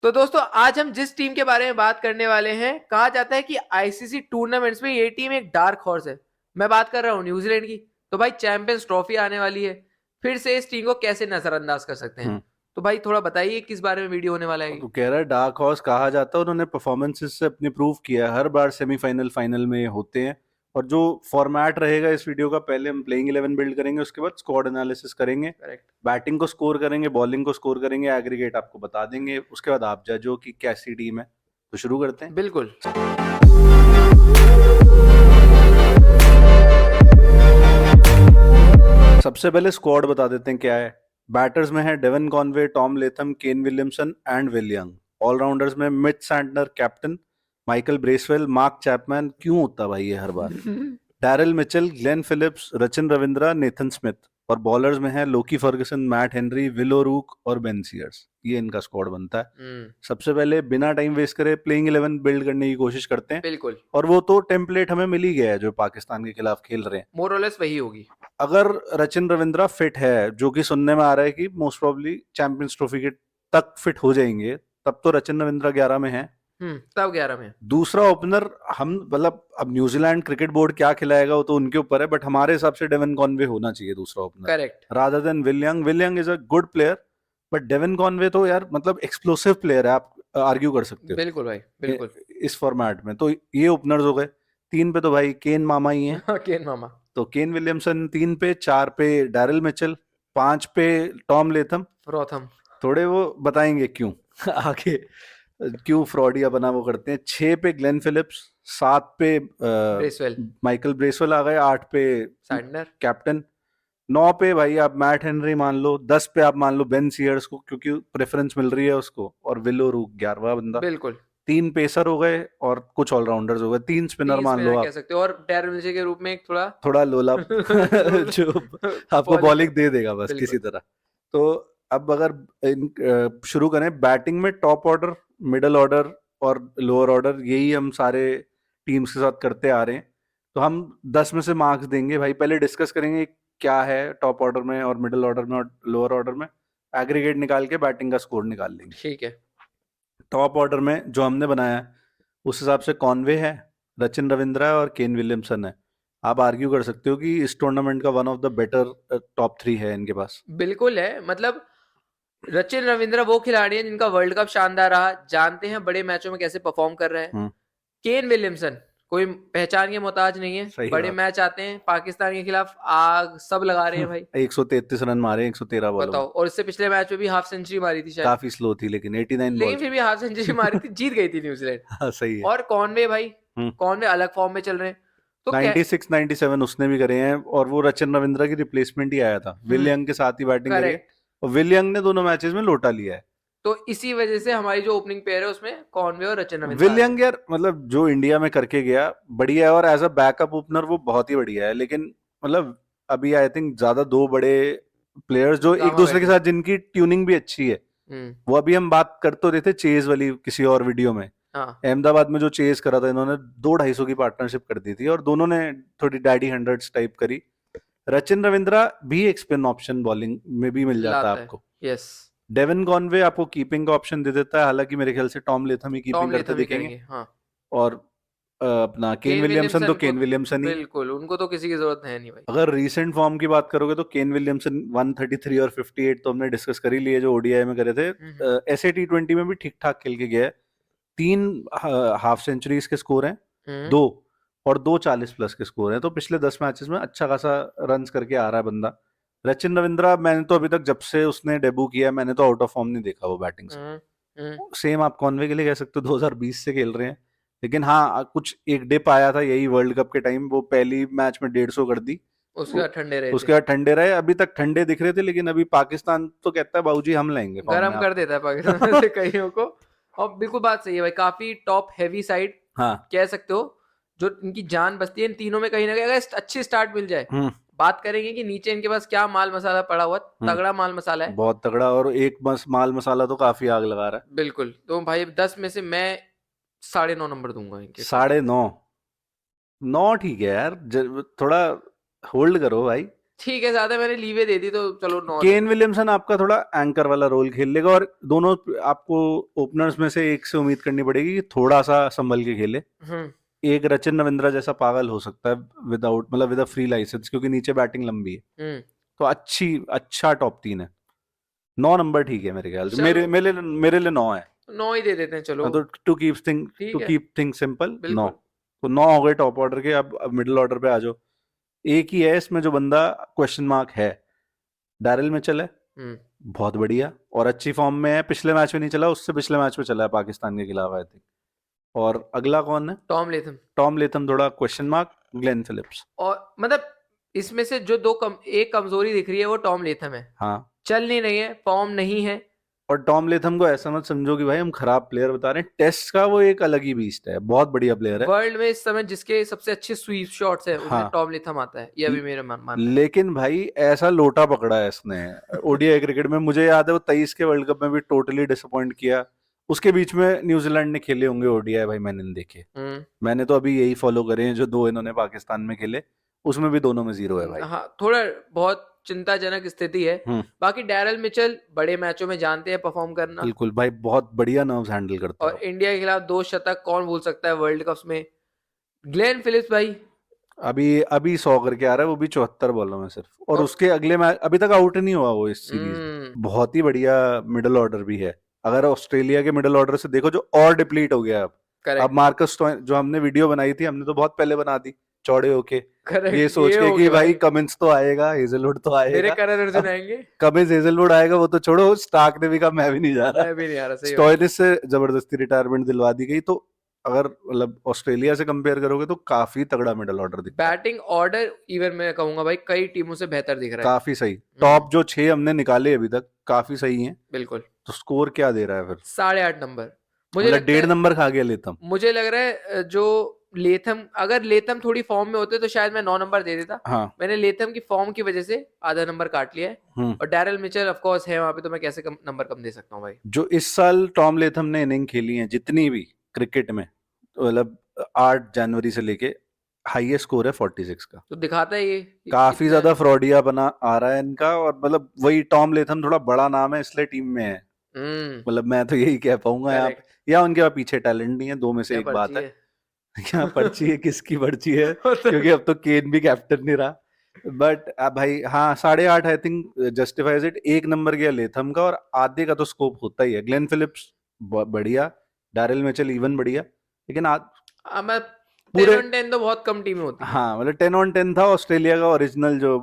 तो दोस्तों आज हम जिस टीम के बारे में बात करने वाले हैं, कहा जाता है कि आईसीसी टूर्नामेंट्स में ये टीम एक डार्क हॉर्स है। मैं बात कर रहा हूँ न्यूजीलैंड की। तो भाई चैंपियंस ट्रॉफी आने वाली है, फिर से इस टीम को कैसे नजरअंदाज कर सकते हैं? हम्म। तो भाई थोड़ा बताइए किस बारे में वीडियो होने वाला है तो ये? कह रहा है डार्क हॉर्स कहा जाता है। उन्होंने परफॉर्मेंसेस से अपनी प्रूव किया है, हर बार सेमीफाइनल फाइनल में ये होते हैं। और जो फॉर्मेट रहेगा इस वीडियो का, पहले हम प्लेइंग 11 बिल्ड करेंगे, उसके बाद स्क्वाड एनालिसिस करेंगे, करेक्ट। बैटिंग को स्कोर करेंगे, बॉलिंग को स्कोर करेंगे, एग्रीगेट आपको बता देंगे, उसके बाद आप जज हो कि कैसी टीम है। तो शुरू करते हैं। बिल्कुल। सबसे पहले स्क्वाड बता देते हैं क्या है। बैटर्स में है Devon Conway, Tom Latham, Kane Williamson and Will Young. All rounders में Mitch Santner captain, Michael Bracewell, Mark Chapman, क्यों होता भाई ये हर बार, Daryl Mitchell, Glenn Phillips, Rachin Ravindra, Nathan Smith. और बॉलर्स में है Lockie Ferguson, Matt Henry, Will O'Rourke और बेन सीयर्स। ये इनका स्क्वाड बनता है। सबसे पहले बिना टाइम वेस्ट करे प्लेइंग 11 बिल्ड करने की कोशिश करते हैं। बिल्कुल। और वो तो टेम्पलेट हमें मिल ही गया है जो पाकिस्तान के खिलाफ खेल रहे हैं। मोरलेस वही होगी। अगर रचिन रविंद्रा फिट है, जो कि सुनने में आ रहा है कि मोस्ट प्रोबेबली चैंपियंस ट्रॉफी के तक फिट हो जाएंगे, तब तो रचिन रविंद्रा 11 में है। तब 11 में। दूसरा ओपनर हम मतलब अब न्यूजीलैंड क्रिकेट बोर्ड क्या खिलाएगा वो तो उनके ऊपर है, बट हमारे हिसाब से डेवन कॉनवे होना चाहिए दूसरा opener, correct. Rather than Will Young. Will Young is a good player, but Devon Conway तो यार मतलब एक्सप्लोसिव प्लेयर है, आप आर्ग्यू कर सकते बिल्कुल भाई हो बिल्कुल। इस फॉर्मेट में। तो ये ओपनर्स हो गए। 3 पे तो भाई केन मामा ही है। केन मामा। तो केन विलियमसन 3 पे, 4 पे डैरिल मिचेल, 5 पे टॉम लेथम। रोथम। थोड़े वो बताएंगे क्यों आगे, क्यों फ्रॉडिया बना वो करते हैं। 6 पे ग्लेन फिलिप्स, 7 पे ब्रेसवेल। माइकल ब्रेसवेल आ गए, 8 पे सैंटनर। कैप्टन, 9 पे भाई आप मैट हेनरी मान लो, 10 पे आप मान लो बेन सीयर्स को क्योंकि प्रेफरेंस मिल रही है उसको, और विलो रूक 11वां बंदा। बिल्कुल। 3 पेसर हो गए और कुछ ऑलराउंडर्स हो गए, 3 स्पिनर तीन मान लो स्पिनर कह आप, सकते हो और डैरेन मिचेल के रूप में एक थोड़ा थोड़ा लोला जो आपको बॉलिंग बॉलिंग कर। दे देगा बस किसी बिल्कुल। तरह। तो अब अगर शुरू करें बैटिंग में, टॉप ऑर्डर, मिडल ऑर्डर और लोअर ऑर्डर, यही हम सारे टीम्स के साथ करते आ रहे हैं। तो हम 10 में से मार्क्स देंगे भाई। पहले डिस्कस करेंगे क्या है टॉप ऑर्डर में और मिडल ऑर्डर में और लोअर ऑर्डर में, एग्रीगेट निकाल के बैटिंग का स्कोर निकाल लेंगे। ठीक है। टॉप ऑर्डर में जो हमने बनाया है उस हिसाब से कॉनवे है, रचिन रविंद्रा है और केन विलियमसन है। आप आर्ग्यू कर सकते हो कि इस टूर्नामेंट का one of the better top 3 है इनके पास। बिल्कुल है, मतलब सचिन रविंद्र वो खिलाड़ी हैं जिनका वर्ल्ड कप शानदार रहा, जानते हैं बड़े मैचों में कैसे परफॉर्म कर रहे हैं। हम्म। केन विलियमसन कोई पहचान के मोहताज नहीं है, सही बड़े बात। मैच आते हैं पाकिस्तान के खिलाफ आग सब लगा रहे हैं भाई। 133 रन मारे 113 बॉलों में। बताओ, और इससे पिछले मैच में भी हाफ सेंचुरी मारी थी शायद। काफी स्लो थी लेकिन 89 लेकिन बॉल्स फिर में। भी हाफ सेंचुरी मारी थी, जीत गई थी न्यूजीलैंड। हाँ सही है। और कॉनवे भाई, हम्म। कॉनवे अलग फॉर्म में चल रहे हैं। तो क्या। 96 97 उसने भी करे हैं, और वो रचिन रविंद्रा की रिप्लेसमेंट ही आया था, विल यंग के साथ ही बैटिंग करी है। करेक्ट। और विल यंग ने दोनों मैचेस में लोटा लिया है। तो इसी वजह से हमारी जो ओपनिंग पेयर है उसमें कॉनवे और रचिन रविंद्रा आ विल रहे यंग हैं। यार मतलब जो इंडिया में करके गया बढ़िया है, और एज अ बैकअप ओपनर वो बहुत ही बढ़िया है। लेकिन मतलब अभी आई थिंक ज्यादा दो बड़े प्लेयर्स जो एक गामा दूसरे के बैटिंग। साथ जिनकी ट्यूनिंग भी अच्छी है, हम्म। वो अभी हम बात कर तो रहे थे चेज वाली किसी और वीडियो में। हाँ। अहमदाबाद में जो चेज करा था इन्होंने, 200-250 की पार्टनरशिप कर दी थी और दोनों ने थोड़ी डैडी हंड्रेड्स टाइप करी। रचिन रविंद्रा भी एक स्पिन ऑप्शन बॉलिंग में भी मिल जाता है लाता है। आपको। यस। डेविन कॉनवे आपको कीपिंग का ऑप्शन दे देता है, हालांकि मेरे ख्याल से टॉम लेथम ही टॉम कीपिंग करते लेथम ही दिखेंगे। करेंगे, हाँ। और अपना केन केन विलियमसन तो विलियमसन को केन विलियमसन ही है। बिल्कुल, उनको तो किसी की जरूरत है नहीं भाई। अगर रीसेंट फॉर्म की बात करोगे तो केन विलियमसन 133 और 58 तो हमने डिस्कस कर ही लिए जो ओडीआई में करे थे। हम्म। ऐसे T20 में भी ठीक ठाक खेल के गया है। 3 हाफ सेंचुरीज के स्कोर हैं, हम्म। 2, और 2 40 प्लस के स्कोर हैं। तो पिछले 10 मैचेस में अच्छा खासा रन्स करके आ रहा है बंदा। रचिन रविंद्रा मैंने तो अभी तक जब से उसने डेब्यू किया मैंने तो आउट ऑफ फॉर्म नहीं देखा वो बैटिंग से। हम्म। हम्म। सेम आप कॉनवे के लिए कह सकते हो, 2020 से खेल रहे हैं। लेकिन हाँ कुछ एक डिप आया था यही वर्ल्ड कप के टाइम, वो पहली मैच में 150 कर दी। उसके बाद ठंडे रहे थे। उसके बाद ठंडे रहे, अभी तक ठंडे दिख रहे थे, लेकिन अभी पाकिस्तान तो कहता है बाबूजी हम लेंगे फॉर्म में गरम कर आपको। देता है पाकिस्तान से कईयों को। और बिल्कुल बात सही है भाई, काफी टॉप हैवी साइड हाँ। कह सकते हो। जो इनकी जान बसती है इन तीनों में कहीं ना कहीं, अगर अच्छी स्टार्ट मिल जाए। हम्म। बात करेंगे कि नीचे इनके पास क्या माल मसाला पड़ा हुआ, तगड़ा हम्म। माल मसाला है। बहुत तगड़ा, और एक बस माल मसाला तो काफी आग लगा रहा है। बिल्कुल, तो भाई 10 में से मैं 9.5 नंबर दूंगा इनके टीम को। 9.5? 9 ठीक है यार, थोड़ा होल्ड करो भाई। ठीक है, ज्यादा मैंने लीवे दे दी तो चलो 9 दे केन दो। विलियमसन आपका थोड़ा एंकर वाला रोल खेल लेगा, और दोनों आपको ओपनर्स में से एक से उम्मीद करनी पड़ेगी कि थोड़ा सा संभल के खेले। हम्म। एक रचिन रविंद्रा जैसा पागल हो सकता है विदाउट, मतलब विद अ फ्री लाइसेंस, क्योंकि नीचे बैटिंग लंबी है। हम्म। तो अच्छा टॉप 3 है। 9 नंबर ठीक है मेरे ख्याल से, चलो मेरे लिए 9 है। 9 ही दे देते हैं चलो। हाँ, तो टू ठीक है। Keep thing simple 9। बिल्कुल। तो 9 हो गए टॉप ऑर्डर के। अब मिडिल ऑर्डर पे आ जाओ। एक ही है इसमें जो बंदा क्वेश्चन मार्क है, डैरिल मिचेल है। हम्म। बहुत बढ़िया और अच्छी फॉर्म में है, पिछले मैच में नहीं चला, उससे पिछले मैच में चला है पाकिस्तान के खिलाफ आई थिंक। और अगला कौन है? Tom Latham. टॉम लेथम थोड़ा क्वेश्चन मार्क, ग्लेन फिलिप्स। और मतलब इसमें से जो एक कमजोरी दिख रही है वो टॉम लेथम है। हाँ, चल नहीं रही है, फॉर्म नहीं है। और टॉम लेथम को ऐसा मत समझो कि भाई हम खराब प्लेयर बता रहे हैं, टेस्ट का वो एक अलग ही बीस्ट है, बहुत बढ़िया प्लेयर है। वर्ल्ड में इस समय जिसके सबसे अच्छे स्वीप शॉट्स है उनमें हाँ, टॉम लेथम आता है, ये अभी मेरा मानना है। लेकिन भाई ऐसा लोटा पकड़ा है इसने ओडीआई क्रिकेट में। मुझे याद है वो 23 के वर्ल्ड कप में भी टोटली डिसअपॉइंट किया। उसके बीच में न्यूजीलैंड ने खेले होंगे ओडीआई, भाई मैंने नहीं देखे। मैंने तो अभी यही फॉलो करे हैं जो 2 इन्होंने पाकिस्तान में खेले, उसमें भी दोनों में 0 है भाई। हाँ, थोड़ा बहुत चिंताजनक स्थिति है। हम्म, बाकी डैरल मिचेल बड़े मैचों में जानते हैं परफॉर्म करना। बिल्कुल भाई, बहुत बढ़िया नर्व्स हैंडल करता है और वो। इंडिया के खिलाफ 2 शतक कौन भूल सकता है वर्ल्ड कप में। ग्लेन फिलिप्स भाई। अभी अभी 100 करके आ रहा है, वो भी 74 बॉलों में सिर्फ, और और उसके अगले मैच अभी तक आउट नहीं हुआ वो इस सीरीज में। हम्म। बहुत ही बढ़िया मिडिल ऑर्डर भी है। अगर ऑस्ट्रेलिया के मिडिल ऑर्डर से देखो, जो और डिप्लीट हो गया है अब करेक्ट। मार्कस जो हमने वीडियो बनाई थी, हमने तो बहुत पहले बना दी चौड़े होके, ये करेक्ट, सोच ये के हो कि गया भाई भाई। कमिंस तो आएगा, हेजलवुड तो मेरे आएगा। करण अर्जुन अब आएंगे। कमिंस हेजलवुड आएगा वो तो छोड़ो, स्टार्क ने भी कहा मैं भी नहीं जा रहा। मैं भी नहीं आ रहा, सही बात। स्टोइनिस से जबरदस्ती रिटायरमेंट दिलवा दी गई। तो अगर मतलब ऑस्ट्रेलिया से कंपेयर करोगे तो काफी तगड़ा मिडिल ऑर्डर दिखता है। बैटिंग ऑर्डर इवन मैं कहूंगा भाई कई टीमों से बेहतर दिख रहा है। काफी सही। टॉप जो 6 हमने निकाले अभी तक काफी सही हैं। बिल्कुल। तो स्कोर क्या दे रहा है फिर? 8.5 नंबर। मुझे मतलब लगता 1.5 है नंबर खा गया लेतम। मुझे लग रहा है जो लेथम, अगर लेथम थोड़ी फॉर्म में होते तो शायद मैं 9 नंबर दे देता। हाँ। मैंने लेथम की फॉर्म की वजह से आधा नंबर काट लिया है। हम्म। और डैरल मिचेल ऑफ कोर्स है वहां पे, तो मैं कैसे नंबर कम दे सकता हूँ भाई। जो इस साल टॉम लेथम ने इनिंग खेली है जितनी भी क्रिकेट में, तो मतलब 8 जनवरी से लेके हाईएस्ट स्कोर है 46 का। तो दिखाता है ये काफी कितना। ज्यादा फ्रॉडिया बना आ रहा है इनका, और मतलब वही टॉम लेथम थोड़ा बड़ा नाम है इसलिए टीम में है। हम्म। मतलब मैं तो यही कह पाऊंगा यहाँ पे, करेक्ट। या उनके पास पीछे टैलेंट नहीं है, दो में से क्या एक बात पर्ची है। है। क्या पर्ची है, किसकी पर्ची है? क्योंकि अब तो केन भी कैप्टन नहीं रहा। बट भाई हाँ, 8.5 I think justifies it. 1 number गया लेथम का, और आधे का तो स्कोप होता ही है। ग्लेन फिलिप्स बढ़िया, डैरिल मिचेल इवन बढ़िया, लेकिन मैं 10 पूरे, ऑन 10 तो बहुत कम टीमें होती हैं। हाँ मतलब 10 on 10 था ऑस्ट्रेलिया का ओरिजिनल जो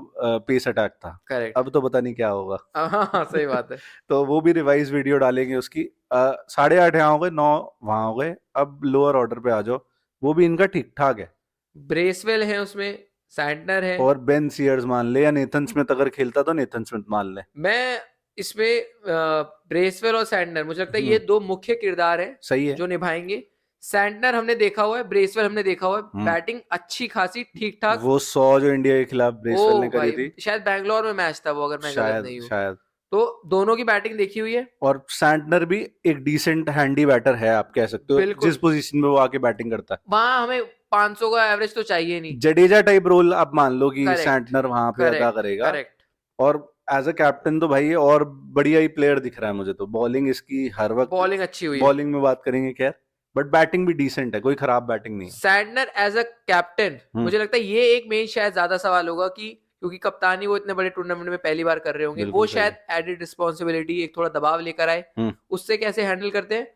पेस अटैक था। करेक्ट। अब तो पता नहीं क्या होगा। हाँ हाँ, सही बात है। तो वो भी रिवाइज वीडियो डालेंगे उसकी। 8.5 यहाँ हो गए, 9 वहां हो गए। अब लोअर ऑर्डर पे आ जाओ, वो भी इनका ठीक ठाक है। ब्रेसवेल है उसमें, सैंटनर है। और बेन सीयर्स मान ले, या नेथन स्मिथ अगर खेलता तो नेथन स्मिथ मान ले। मैं इसमें ब्रेसवेल और सैंटनर, मुझे लगता है ये हम्म, 2 मुख्य किरदार हैं सही है। जो निभाएंगे। सैंटनर हमने देखा हुआ है, ब्रेसवेल हमने देखा हुआ है, हम्म, बैटिंग अच्छी खासी ठीक ठाक। वो 100 जो इंडिया के खिलाफ ब्रेसवेल ने ओ करी भाई, थी, शायद बैंगलोर में मैच था वो, अगर मैं गलत शायद नहीं हूँ। शायद। तो दोनों की बैटिंग देखी हुई है। और सैंटनर भी एक डिसेंट हैंडी बैटर है, आप कह सकते हो, जिस बिल्कुल। पोजीशन में वो आके बैटिंग करता है। वहां हमें 500 का एवरेज तो चाहिए नहीं। जडेजा टाइप रोल आप मान लो कि करेक्ट। सैंटनर वहां पे अदा करेक्ट। करेगा। करेक्ट। और एज अ कैप्टन तो भाई और बढ़िया ही प्लेयर दिख रहा है मुझे तो। बॉलिंग इसकी हर वक्त, बॉलिंग अच्छी हुई है। बॉलिंग में बात करेंगे खैर, बट बैटिंग भी डिसेंट है, कोई खराब बैटिंग नहीं है। सैंटनर एज अ कैप्टन, हम्म, मुझे लगता है ये एक मेन शायद ज्यादा सवाल होगा कि क्योंकि कप्तानी वो इतने बड़े टूर्नामेंट में पहली बार कर रहे होंगे, वो बिल्कुल सही शायद है। एडेड रिस्पॉन्सिबिलिटी, एक थोड़ा दबाव लेकर आए। हम्म, उससे कैसे हैंडल करते हैं।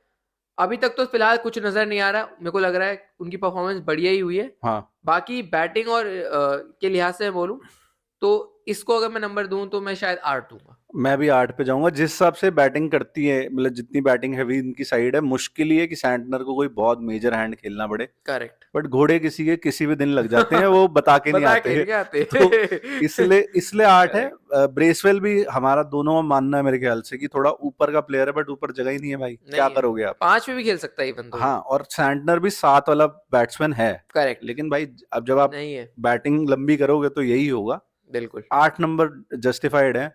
अभी तक तो फिलहाल कुछ नजर नहीं आ रहा, मेरे को लग रहा है उनकी परफॉर्मेंस बढ़िया ही हुई है। हाँ, बाकी बैटिंग और के लिहाज से मैं बोलूं तो इसको अगर मैं नंबर दूं तो मैं शायद 8 दूंगा। मैं भी 8 पे जाऊंगा। जिस हिसाब से बैटिंग करती है, मतलब जितनी बैटिंग हैवी इनकी साइड है, मुश्किल ही है कि सैंटनर को कोई बहुत मेजर हैंड खेलना पड़े। करेक्ट। बट घोड़े किसी के किसी भी दिन लग जाते हैं, वो बता के नहीं बता के आते। नहीं आते। तो इसलिए इसलिए 8 है। करेक्ट। ब्रेसवेल भी हमारा दोनों में मानना है मेरे ख्याल से कि थोड़ा ऊपर का प्लेयर है, बट ऊपर जगह ही नहीं है भाई, क्या नहीं है, करोगे आप? 5 में भी खेल सकता है इवन तो। हाँ, और सैंटनर भी 7 वाला बैट्समैन है। करेक्ट। लेकिन भाई अब जब आप नहीं है। बैटिंग लंबी करोगे तो यही होगा। बिल्कुल। 8 नंबर जस्टिफाइड है।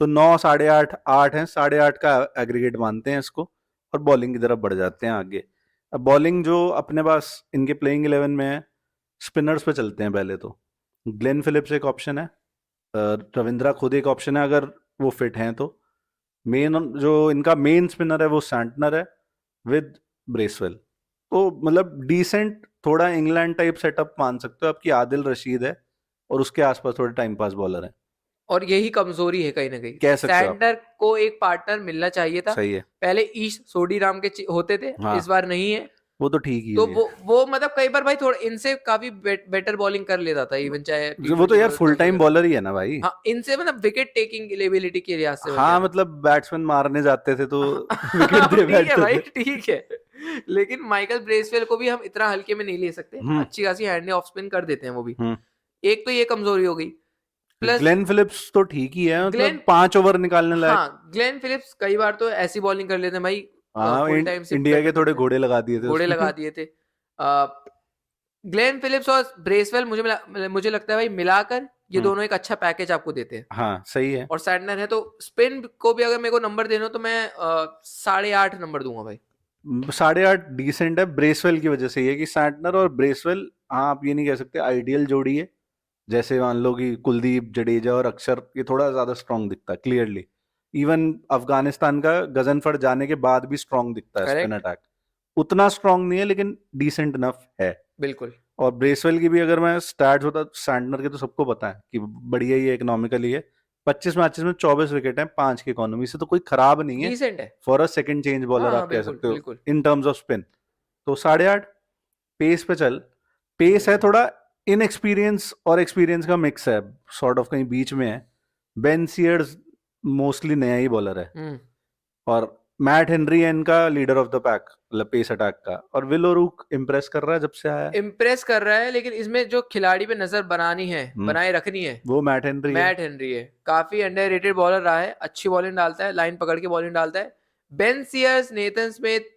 तो 9, 8.5, 8 है, 8.5 का एग्रीगेट मानते हैं इसको। और बॉलिंग की तरफ बढ़ जाते हैं आगे। अब बॉलिंग जो अपने पास इनके प्लेइंग 11 में है, स्पिनर्स पे चलते हैं पहले तो। ग्लेन फिलिप्स एक ऑप्शन है, रविंद्रा खुद एक ऑप्शन है अगर वो फिट हैं तो। मेन जो इनका मेन स्पिनर है वो सैंटनर है विद ब्रेसवेल। तो मतलब डिसेंट थोड़ा इंग्लैंड टाइप सेटअप मान सकते हो आपकी। आदिल रशीद है और उसके आसपास थोड़े टाइम पास बॉलर हैं। और यही कमजोरी है कहीं ना कहीं, कह सकते हो आप। सैंडर को एक पार्टनर मिलना चाहिए था। सही है। पहले ईश सोडी नाम के होते थे, हाँ इस बार नहीं है। वो तो ठीक ही तो हुई है। वो मतलब कई बार भाई थोड़ा इनसे काफी बेटर बॉलिंग कर लेता था, इवन चाहे वो तो T20 यार वर्ल्ड फुल कप टाइम वगैरह में। बॉलर ही है ना भाई। हाँ, इनसे मतलब विकेट टेकिंग एबिलिटी के लिहाज से मैं कह हाँ रहा मतलब बैट्समैन मारने जाते थे तो विकेट हूँ। दे ठीक है बैठते भाई, थे। ठीक है, लेकिन माइकल ब्रेसवेल को भी हम इतना हल्के में नहीं ले सकते, हम्म अच्छी खासी हैंड ऑफ स्पिन कर देते हैं वो भी। हम्म। एक तो ये कमजोरी हो गई, प्लस ग्लेन फिलिप्स तो ठीक ही है, ग्लेन, मतलब 5 ओवर निकालने लायक। हाँ ग्लेन फिलिप्स कई बार तो ऐसी बॉलिंग कर लेते हैं भाई, हाँ फुल टाइम शिफ्ट इंडिया के करके थोड़े देते हैं, घोड़े लगा दिए थे घोड़े उसने। लगा दिए थे। ग्लेन फिलिप्स और ब्रेसवेल मुझे लगता है भाई मिलाकर ये हम्म। दोनों एक अच्छा पैकेज आपको देते हैं। हाँ सही है। और सैंटनर है, तो स्पिन को भी अगर मेरे को नंबर देना हो तो मैं 8.5 नंबर दूंगा भाई। 8.5 डिसेंट है ब्रेसवेल की वजह से। ये कि सैंटनर और ब्रेसवेल, हाँ आप ये नहीं कह सकते आइडियल जोड़ी है। जैसे मान लो कि कुलदीप जडेजा और अक्षर, ये थोड़ा ज्यादा स्ट्रांग दिखता है क्लियरली। इवन अफगानिस्तान का गजनफर जाने के बाद भी स्ट्रांग दिखता है स्पिन करेक्ट, अटैक। उतना स्ट्रांग नहीं है लेकिन डिसेंट इनफ है। बिल्कुल। और ब्रेसवेल की भी अगर मैं स्टैट्स होता, सैंटनर के तो सबको पता है कि बढ़िया ही है, इकोनॉमिकली है। 25 मैचेस में 24 विकेट हैं, 5 की इकोनॉमी से, तो कोई खराब नहीं है डिसेंट है। फॉर अ सेकंड चेंज हाँ बॉलर हाँ, आप कह बिल्कुल सकते हो बिल्कुल। In terms off spin. तो 8.5। पेस पे चल। पेस है थोड़ा इनएक्सपीरियंस और एक्सपीरियंस का मिक्स है, सॉर्ट ऑफ कहीं बीच में है। बेन सीयर्स मोस्टली नया ही बॉलर है। हम्म। और मैट हेनरी है इनका लीडर ऑफ द पैक, मतलब पेस अटैक का। और विल ओरूक इम्प्रेस कर रहा है जब से आया है। इम्प्रेस कर रहा है, लेकिन इसमें जो खिलाड़ी पे नजर बनानी है, हम्म, बनाए रखनी है, वो मैट हेनरी है। मैट हेनरी है। काफी अंडररेटेड बॉलर रहा है, अच्छी बॉलिंग डालता है, लाइन पकड़ के बॉलिंग डालता है। बेन सीयर्स, नेथन स्मिथ,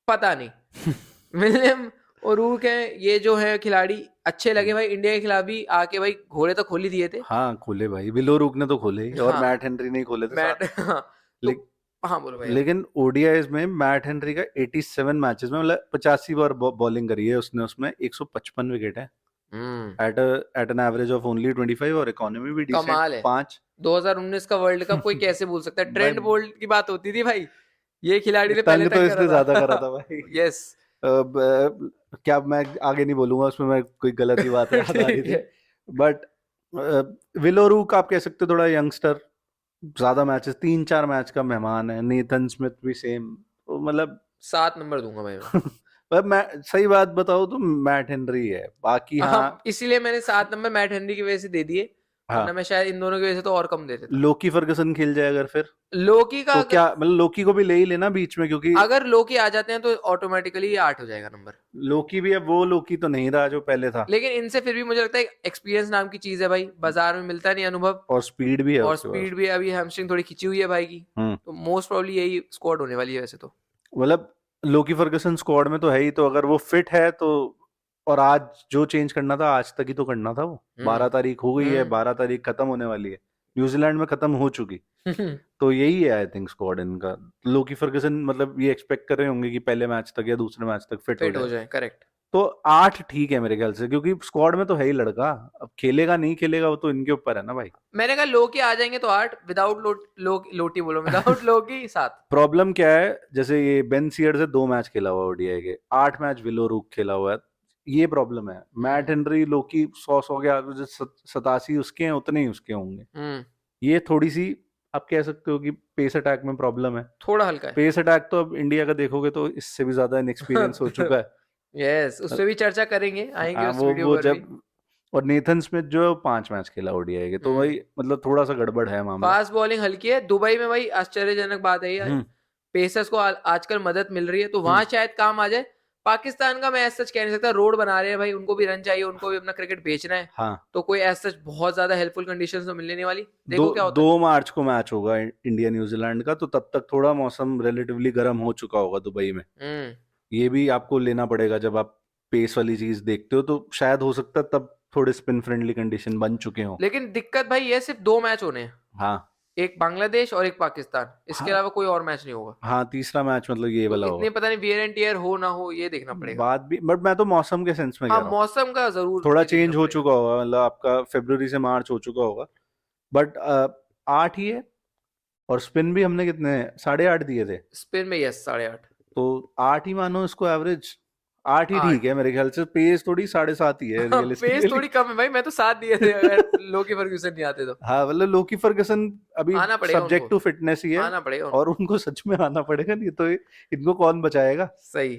पता नहीं। विलियम और रूक है, ये जो है खिलाड़ी अच्छे लगे भाई, इंडिया के खिलाफ भी आके भाई घोड़े तो खोल ही दिए थे। हाँ खोले भाई, विल ओरूक ने तो खोले ही, और हाँ, मैट हेनरी ने ही खोले थे मैट साथ। हाँ। तो ले, हाँ, बोलो भाई आप। लेकिन ओडीआईज में मैट हेनरी का 87 मैचेस में मतलब 85 बार बॉलिंग करी है उसने, उसमें 155 विकेट है। Hmm. At an average of only 25, और इकोनॉमी भी डिसेंट कमाल है। 5। 2019 का वर्ल्ड कप कोई कैसे भूल सकता है, भाई ट्रेंड बोल्ट की बात होती थी भाई, ये खिलाड़ी ने पहले तंग तो तक करा इसने ज्यादा करा था। था भाई। यस। अब क्या मैं आगे नहीं बोलूंगा, उसमें मैं कोई गलत ही बात याद आ रही ठीक थी। है। बट विलोरूक आप कह सकते हो थोड़ा यंगस्टर, ज्यादा मैचेस, 3-4 मैच का मेहमान है। नेथन स्मिथ भी सेम, तो मतलब 7 नंबर दूंगा भाई मैं। पर मैं सही बात बताऊं तो मैट हेनरी है, बाकी हाँ। हाँ, इसीलिए मैंने 7 नंबर मैट हेनरी की वजह से दे दिए, वरना हाँ मैं शायद इन दोनों की वजह से तो और कम दे देता। लोकी फर्गसन खेल जाए अगर फिर, लोकी का तो अगर क्या मतलब लोकी को भी ले ही लेना बीच में, क्योंकि अगर लोकी आ जाते हैं तो ऑटोमेटिकली ये 8 हो जाएगा नंबर। लोकी भी अब वो लोकी तो नहीं रहा जो पहले था। लेकिन इनसे फिर भी मुझे लगता है एक्सपीरियंस नाम की चीज है भाई, बाजार में मिलता नहीं अनुभव। और स्पीड भी है और उसके पास। स्पीड भी है, अभी हैमस्ट्रिंग थोड़ी खिंची हुई है भाई की, हम्म। तो मोस्ट प्रोबब्ली यही स्क्वाड होने वाली है वैसे तो। मतलब लोकी फर्गसन स्क्वाड में तो है ही, तो अगर वो फिट है तो। और आज जो चेंज करना था आज तक ही तो करना था वो। हम्म 12 तारीख हो गई है, हम्म 12 तारीख खत्म होने वाली है। न्यूजीलैंड में खत्म हो चुकी। तो यही है आई थिंक स्क्वाड इनका। लोकी फर्गसन मतलब ये एक्सपेक्ट कर रहे होंगे कि पहले मैच तक या दूसरे मैच तक फिट हो फिट हो जाए। जाए, करेक्ट। तो 8 ठीक है मेरे ख्याल से, क्योंकि स्क्वाड में तो है ही लड़का। अब खेलेगा नहीं खेलेगा वो तो इनके ऊपर है ना भाई। मैंने कहा लोकी आ जाएंगे तो 8, विदाउट लोटी बोलो, विदाउट लोकी 7। प्रॉब्लम क्या है, जैसे ये बेन सीयर से 2 मैच खेला हुआ ओडीआई के, 8 मैच विलो रूक खेला हुआ है। ये प्रॉब्लम है। मैट हेनरी लोकी 100 के आगे 87 उसके हैं, उतने ही उसके होंगे। हम्म। ये थोड़ी सी आप कह सकते हो कि पेस अटैक में प्रॉब्लम है। थोड़ा हल्का है। पेस अटैक तो अब इंडिया का देखोगे तो इससे भी ज्यादा इनएक्सपीरियंस हो चुका है। यस, उस पे भी चर्चा करेंगे, आएंगे हाँ उस वीडियो वो पर भी। जब, और नेथन स्मिथ जो है वो 5 मैच खेला ओडीआई के, तो हम्म। भाई मतलब थोड़ा सा गड़बड़ है मामला। फास्ट बॉलिंग हल्की है दुबई में भाई, आश्चर्यजनक बात है ये। हम्म पेसर्स को आजकल मदद मिल रही है, तो हम्म। वहां शायद काम आ जाए। पाकिस्तान का मैं ऐसा सच कह नहीं सकता, रोड बना रहे हैं भाई, उनको भी रन चाहिए, उनको भी अपना क्रिकेट बेचना है। हाँ तो कोई ऐसा सच बहुत ज्यादा हेल्पफुल कंडीशंस तो मिलने नहीं वाली, दो देखो क्या होता 2 मार्च को मैच होगा इंडिया न्यूजीलैंड का, तो तब तक थोड़ा मौसम रिलेटिवली गर्म हो चुका होगा दुबई में। है। ये भी आपको लेना पड़ेगा जब आप पेस वाली चीज देखते हो, तो शायद हो सकता है तब थोड़े स्पिन फ्रेंडली कंडीशन बन चुके हों। लेकिन दिक्कत भाई ये सिर्फ 2 मैच होने हैं, हाँ एक बांग्लादेश और एक पाकिस्तान, इसके हाँ अलावा कोई और मैच नहीं होगा। हाँ तीसरा मैच मतलब ये तो वाला इतने होगा। पता नहीं वियर एंड टीयर हो ना हो, ये देखना पड़ेगा। बात भी, बट मैं तो मौसम के सेंस में कह हाँ, रहा हूँ। मौसम का जरूर थोड़ा ये देखना चेंज हो पड़ेगा। चुका होगा, मतलब आपका फरवरी से मार्च हो चुका होगा। बट 8 ही है, और स्पिन भी हमने कितने 8.5 दिए थे, स्पिन में यस 8.5। तो 8 ही मानो इसको एवरेज। 8 ही ठीक 8। है मेरे ख्याल से, पेस थोड़ी 7.5 ही है पेस रियलिस्टिकली। थोड़ी कम है भाई, मैं तो 7 दिए थे अगर लोकी फर्ग्यूसन नहीं आते तो। हाँ मतलब लोकी फर्गसन अभी आना पड़ेगा उनको, सब्जेक्ट टू फिटनेस ही है, आना पड़ेगा और उनको। उनको सच में आना पड़ेगा, नहीं तो इनको कौन बचाएगा। सही।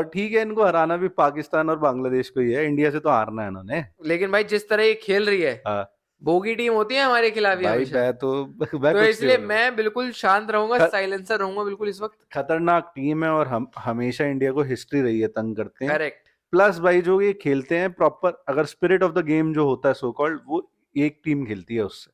ठीक है, इनको हराना भी पाकिस्तान और बांग्लादेश को ही है, इंडिया से तो हारना है इन्होंने। लेकिन भाई जिस तरह ये खेल रही है, हाँ बोगी टीम होती है हमारे खिलाफ ही भाई हमेशा। मैं तो कुछ नहीं इसलिए बोलूंगा। मैं बिल्कुल शांत रहूंगा, ख- साइलेंसर रहूंगा बिल्कुल इस वक्त। खतरनाक टीम है, और हम हमेशा इंडिया को हिस्ट्री रही है तंग करते हैं। करेक्ट। प्लस भाई जो ये खेलते हैं प्रॉपर, अगर स्पिरिट ऑफ द गेम जो होता है सो कॉल्ड, वो एक टीम खेलती है उससे।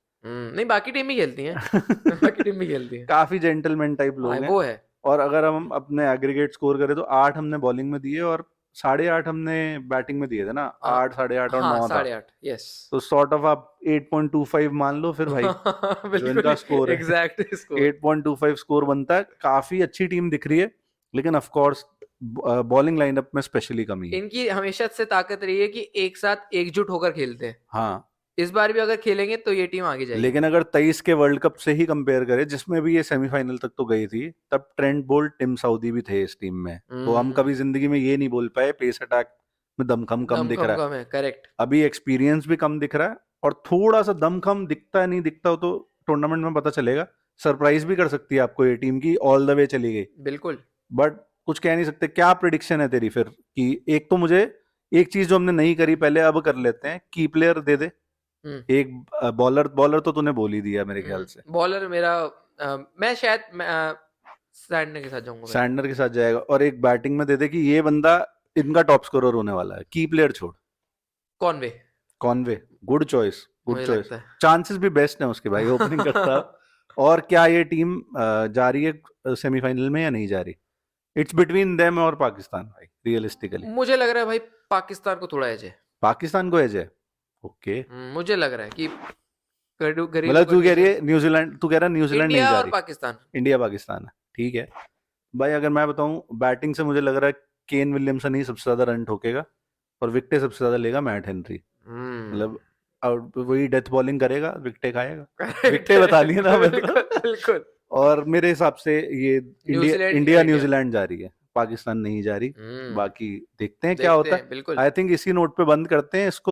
नहीं बाकी टीम भी खेलती है। बाकी टीम भी खेलती है। काफी जेंटलमैन टाइप हाँ लोग हैं। वो है। और अगर हम अपने एग्रीगेट स्कोर करें तो 8 हमने बॉलिंग में दिए, और 8.5 हमने बैटिंग में दिए थे ना, आ, 8, 8.5 और हाँ 9 था। 8.5 यस। तो सॉर्ट ऑफ आप 8.25 मान लो फिर भाई, जो बिल्कुल इनका स्कोर है। Exact score. 8.25 स्कोर बनता है, काफी अच्छी टीम दिख रही है, लेकिन ऑफ कोर्स बॉलिंग लाइनअप में स्पेशली कमी है। इनकी हमेशा से ताकत रही है कि एक साथ एकजुट होकर खेलते हैं। हाँ, इस बार भी अगर खेलेंगे तो ये टीम आगे जाएगी। लेकिन अगर 23 के वर्ल्ड कप से ही कंपेयर करें, जिसमें भी ये सेमीफाइनल तक तो गई थी, तब ट्रेंट बोल्ट, टिम साउदी भी थे इस टीम में, तो हम कभी हम्म। जिंदगी में ये नहीं बोल पाए पेस अटैक में दमखम कम दम दिख कम रहा है। कम है, करेक्ट। अभी एक्सपीरियंस भी कम दिख रहा है, और थोड़ा सा दमखम दिखता है, नहीं दिखता हो तो टूर्नामेंट में पता चलेगा। सरप्राइज भी कर सकती है आपको ये टीम की, ऑल द वे चली गई। बिल्कुल। बट कुछ कह नहीं सकते। क्या प्रिडिक्शन है तेरी फिर, कि एक तो मुझे एक चीज जो हमने नहीं करी पहले, अब कर लेते हैं, की प्लेयर दे दे हम्म। एक। बॉलर बॉलर तो तूने बोल ही दिया मेरे ख्याल से। बॉलर मेरा मैं शायद सैंडनर के साथ जाऊंगा भाई। सैंडनर के साथ जाएगा, और एक बैटिंग में दे दे कि ये बंदा इनका टॉप स्कोरर होने वाला है। की प्लेयर छोड़, Conway. Conway, good choice, good मुझे चॉइस। लगता चांसेस भी बेस्ट हैं उसके भाई, ओपनिंग करता है। है। और क्या ये टीम जा रही है सेमीफाइनल में या नहीं जा रही? इट्स बिटवीन देम और पाकिस्तान भाई, रियलिस्टिकली। मुझे लग रहा है भाई पाकिस्तान को थोड़ा एज है। पाकिस्तान को एज है, ओके। मुझे लग रहा है कि घरेलू मतलब तू कह रही कंडीशन। है न्यूजीलैंड, तू कह रहा है न्यूजीलैंड नहीं इंडिया जा और रही, पाकिस्तान। इंडिया पाकिस्तान है, ठीक है। भाई अगर मैं बताऊं, बैटिंग से मुझे लग रहा है केन विलियमसन ही सबसे ज्यादा रन ठोकेगा, और विकेटें सबसे ज्यादा लेगा मैट हेनरी। हम्म। मतलब और वही डेथ बॉलिंग करेगा, विकेटें खाएगा। करेक्ट विकेटें बता लिए ना मैं तो। बिल्कुल बिल्कुल। और मेरे हिसाब से ये इंडिया न्यूजीलैंड या इंडिया इंडिया। न्यूजीलैंड जा रही है, पाकिस्तान नहीं जा रही। हम्म। बाकी देखते हैं क्या देखते होता हैं है। बिल्कुल। आई थिंक इसी नोट पे बंद करते हैं इसको।